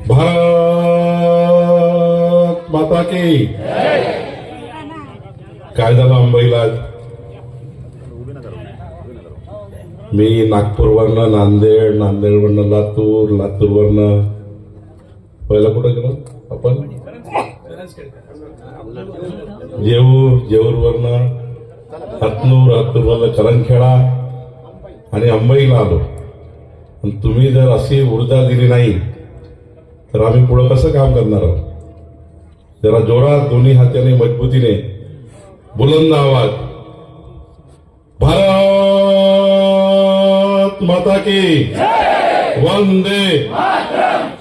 भारत माता की काय झालं अंबईला? मी नागपूरवरनं नांदेड, नांदेडवरनं लातूर, लातूरवरनं पहिला कुठं गेलो आपण? जेऊर, जेऊरवरनं हातनूर, हातनूरवरनं करंजखेडा आणि अंबईला आलो. आणि तुम्ही जर अशी ऊर्जा दिली नाही तर आम्ही पुढं कसं काम करणार आहोत? जरा जोरात दोन्ही हाताने मजबूतीने बुलंद आवाज, भारत माता की वंदे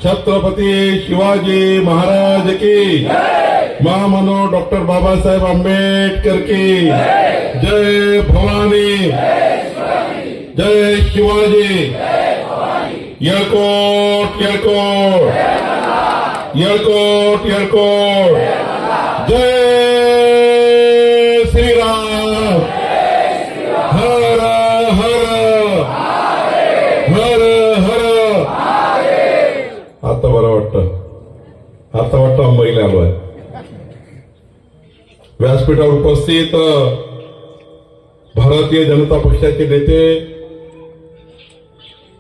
छत्रपती शिवाजी महाराज की, महामनो डॉक्टर बाबासाहेब आंबेडकर की जय, भवानी जय, शिवाजी येळकोट येळकोट येळकोट येळकोट, जय श्रीराम, हर हर हर हर. आता बरं वाटतं, आता वाटतं अंबईला आलोय. व्यासपीठावर उपस्थित भारतीय जनता पक्षाचे नेते,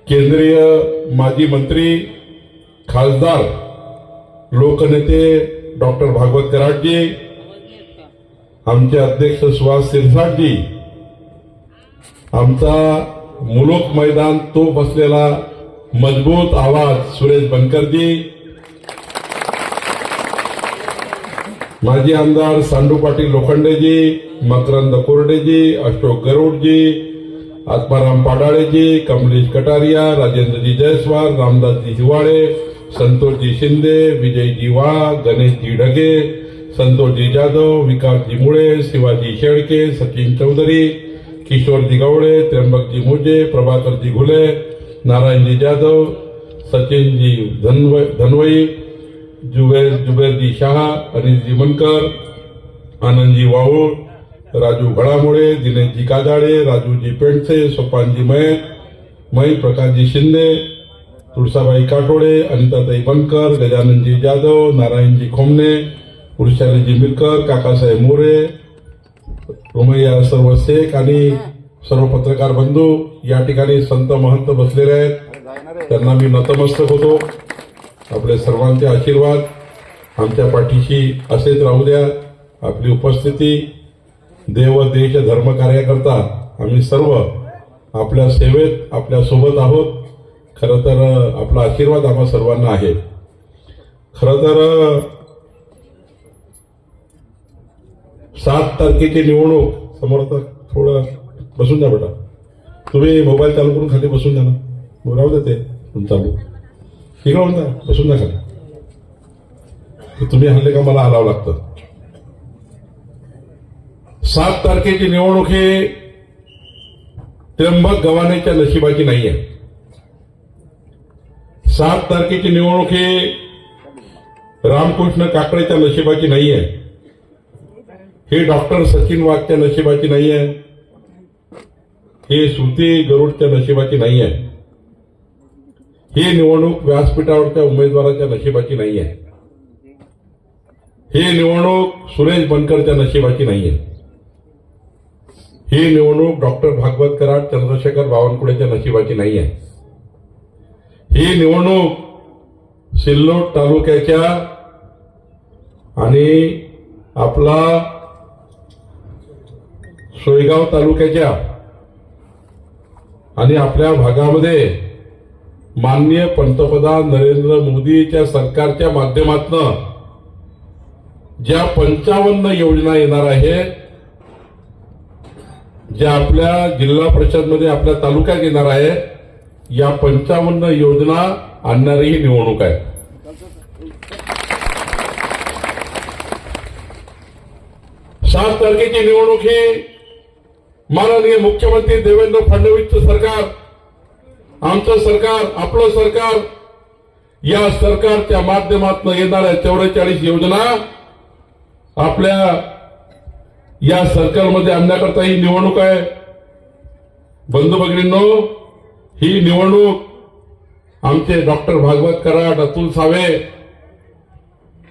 केंद्रीय माजी मंत्री, खासदार, लोकनेते डॉक्टर भागवत कराडजी, आमचे अध्यक्ष सुहास शिरसाटजी, आमचा मुलुक मैदान तो बसलेला मजबूत आवाज सुरेश बनकरजी, माजी आमदार सांडू पाटील लोखंडेजी, मकरंद कोरडेजी, अशोक गरुडजी, आत्माराम पाडाळेजी, कमलेश कटारिया, राजेंद्रजी जयस्वाल, रामदासजी हिवाळे, संतोषजी शिंदे, विजयजी वाळ, गणेशजी ढगे, संतोषजी जाधव, विकासजी मुळे, शिवाजी शेळके, सचिन चौधरी, किशोरजी गवळे, त्र्यंबकजी मोजे, प्रभाकरजी घुले, नारायणजी जाधव, सचिनजी धनवई, जुबेरजी शहा, अनिलजी मनकर, आनंदजी वाऊळ, राजू घडामोळे, दिनेशजी काजाळे, राजूजी पेंडसे, सोपानजी मय, प्रकाशजी शिंदे, तुळसाबाई काटोळे, अनिताताई बनकर, गजाननजी जाधव, नारायणजी खोमणे, वृषालीजी मिरकर, काकासाहेब मोरे, रोमैया सर्व शेख आणि सर्व पत्रकार बंधू, या ठिकाणी संत महंत बसलेले आहेत, त्यांना मी नतमस्तक होतो. आपले सर्वांचे आशीर्वाद आमच्या पाठीशी असेच राहू द्या. आपली उपस्थिती देव देश धर्म कार्याकरता आम्ही सर्व आपल्या सेवेत आपल्या सोबत आहोत. खरं तर आपला आशीर्वाद आम्हा सर्वांना आहे. खरं तर 7 तारखेची निवडणूक समोर, तर थोडं बसून द्या बेटा, तुम्ही मोबाईल चालू करून खाली बसून द्या ना, राहू दे ते चालू, इकडं म्हणता बसून द्या खाली. तुम्ही हल्ले का मला हलावं लागतं. 7 तारखेची निवडणूक ही त्र्यंबक गव्हाणेच्या नशिबाची नाहीये. 7 तारखेची निवडणूक ही रामकृष्ण काकडेच्या नशिबाची नाहीये. ही डॉक्टर सचिन वाघच्या नशिबाची नाहीये. ही श्रुती गरुडच्या नशिबाची नाहीये. ही निवडणूक व्यासपीठावरच्या उमेदवाराच्या नशिबाची नाहीये. ही निवडणूक सुरेश बनकरच्या नशिबाची नाहीये. ही निवडणूक डॉक्टर भागवत कराड, चंद्रशेखर बावनकुळेच्या नशिबाची नाहीये. ही निवडणूक सिल्लोड तालुक्याच्या आणि आपला सोयगाव तालुक्याच्या आणि आपल्या भागामध्ये माननीय पंतप्रधान नरेंद्र मोदीच्या सरकारच्या माध्यमातून ज्या 55 योजना येणार आहेत, ज्या आपल्या जिल्हा परिषदमध्ये आपल्या तालुक्यात येणार आहे, या 55 योजना आणणारी ही निवडणूक आहे. सात तारखेची निवडणूक ही माननीय मुख्यमंत्री देवेंद्र फडणवीसचं सरकार, आमचं सरकार, आपलं सरकार, या सरकारच्या माध्यमातून येणाऱ्या 44 योजना आपल्या या सर्कलमध्ये आणण्याकरता ही निवडणूक आहे. बंधू भगिनींनो, ही निवडणूक आमचे डॉक्टर भागवत कराड, अतुल सावे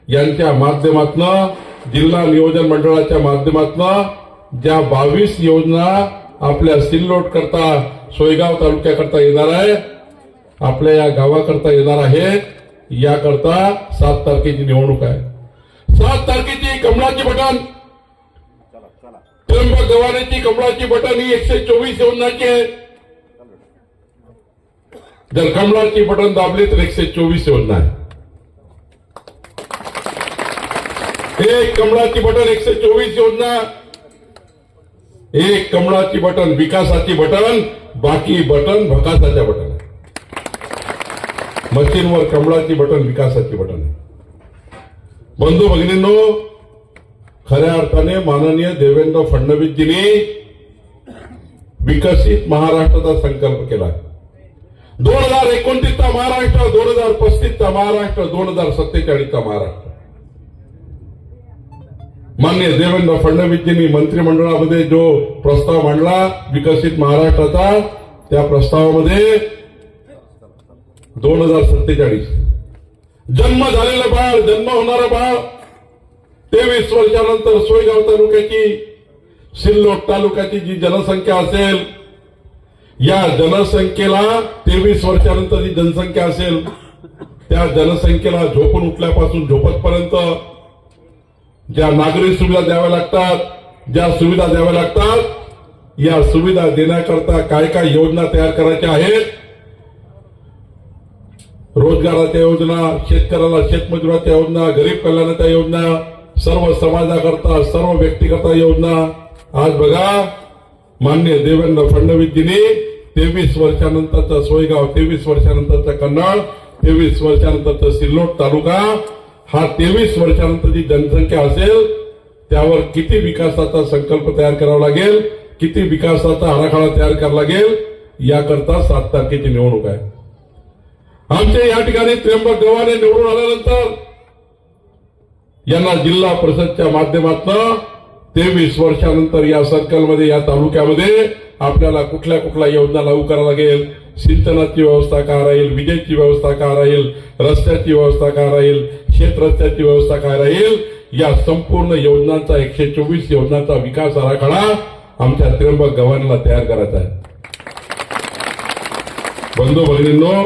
यांच्या माध्यमातून जिल्हा नियोजन मंडळाच्या माध्यमातून ज्या 22 योजना आपल्या सिल्लोड करता सोयगाव तालुक्याकरता येणार आहे, आपल्या या गावाकरता येणार आहे, याकरता 7 तारखेची निवडणूक आहे. 7 तारखेची कमळाची बटन, त्र्यंबक गव्हाणेची कमळाची बटन ही 124 योजनाची आहे. जर कमळाची बटन दाबली तर 124 योजना आहे. एक कमळाची बटन 124 योजना, एक कमळाची बटन विकासाची बटन, बाकी बटन भकासाच्या बटन. मशीनवर कमळाची बटन विकासाची बटन आहे. बंधू भगिनींनो, खऱ्या अर्थाने माननीय देवेंद्र फडणवीसजींनी विकसित महाराष्ट्राचा संकल्प केला. 2029चा महाराष्ट्र, 2035चा महाराष्ट्र, 2047चा महाराष्ट्र. माननीय देवेंद्र फडणवीसजींनी मंत्रिमंडळामध्ये जो प्रस्ताव मांडला विकसित महाराष्ट्राचा, त्या प्रस्तावामध्ये 2047 जन्म झालेलं बाळ, जन्म होणारं बाळ, 23 वर्षानंतर सोयगाव तालुक्याची, सिल्लोड तालुक्याची जी जनसंख्या असेल, या जनसंख्येला 23 वर्षानंतर जी जनसंख्या असेल, त्या जनसंख्येला झोपून उठल्यापासून झोपतपर्यंत ज्या नागरी सुविधा द्याव्या लागतात, ज्या सुविधा द्याव्या लागतात, या सुविधा देण्याकरता काय काय योजना तयार करायच्या आहेत. रोजगाराच्या योजना, शेतकऱ्याला शेतमजुराच्या योजना, गरीब कल्याणाच्या योजना, सर्व समाजाकरता, सर्व व्यक्तीकरता योजना. आज बघा, माननीय देवेंद्र फडणवीसजींनी 23 वर्षानंतरचा सोयगाव, 23 वर्षानंतरचा कन्नड, 23 वर्षानंतरचा सिल्लोड तालुका, हा 23 वर्षानंतर जी जनसंख्या असेल त्यावर किती विकासाचा संकल्प तयार करावा लागेल, किती विकासाचा आराखडा तयार करावा लागेल, याकरता 7 तारखेची निवडणूक आहे. आमच्या या ठिकाणी त्र्यंबक गव्हाणे निवडून आल्यानंतर यांना जिल्हा परिषदच्या माध्यमातून 23 वर्षानंतर या सर्कलमध्ये, या तालुक्यामध्ये आपल्याला कुठल्या योजना लागू करावं लागेल, सिंचनाची व्यवस्था काय राहील, विजेची व्यवस्था काय राहील, रस्त्याची व्यवस्था काय राहील, शेत रस्त्याची व्यवस्था काय राहील, या संपूर्ण योजनांचा 124 योजनांचा विकास आराखडा आमच्या त्र्यंबक गव्हाणेला तयार करायचा आहे. बंधू भगिनींनो,